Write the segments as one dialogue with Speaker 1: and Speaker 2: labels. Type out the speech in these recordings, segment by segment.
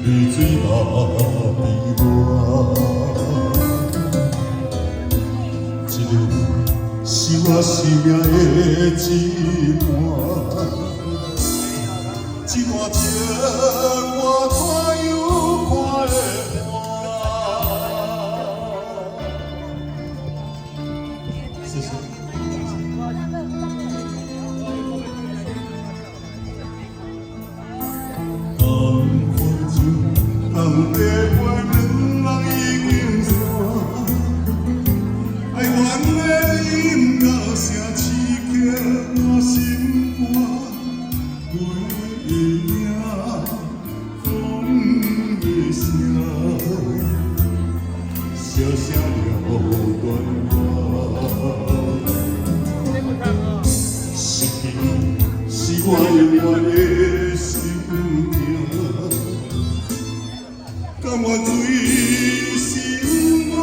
Speaker 1: 泪水落伫我，这个是我生命的一半，这段情我看又看会破。谢谢。当地陪两人已经散，爱怨的音乐声刺激我心肝，月影风的声，小声了断我。失去是我永远的心痛。甘愿随心愿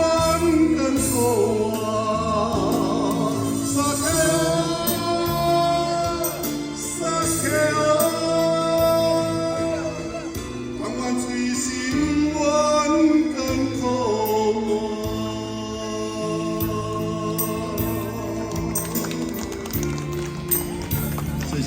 Speaker 1: 甘苦啊，撒开啊，甘愿随心愿甘苦啊。谢谢。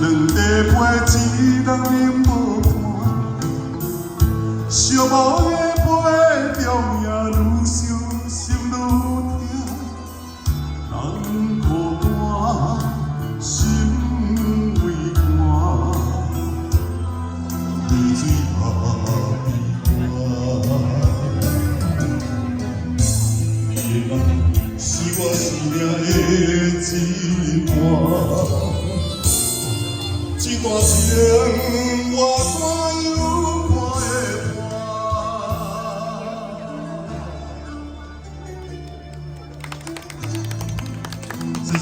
Speaker 1: 两地陪一人饮无伴，寂寞的陪中夜愈想心愈痛，人孤单心为寒，泪水落滴我，你的爱是我生命的一半。这段情我看又看会破。谢谢。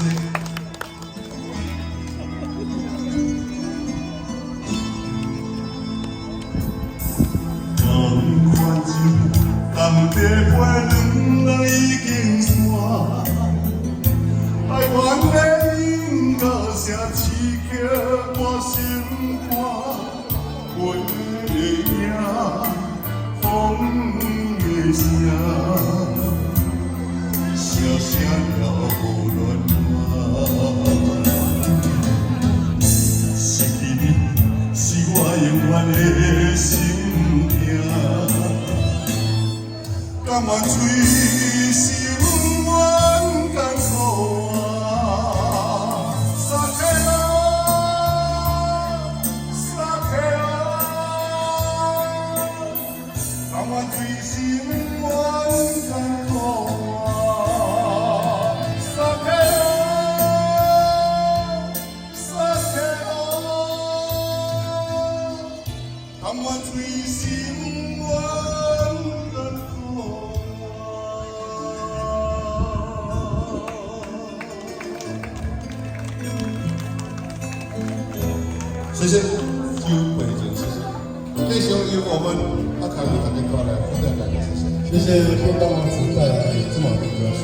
Speaker 1: 人看情，当地陪两人已经散，爱怨的音乐声刺激我心肝，月影风的声，小声了乱我。失去你是我永远的心痛，甘愿随心愿甘苦啊，撒开啊！甘愿随心愿甘苦啊，撒开啊！甘愿随心愿甘苦啊。谢谢，就北京，谢谢。最希望由我们阿凯为大家带来分享，谢谢。谢谢天大王子带来这么好的歌曲。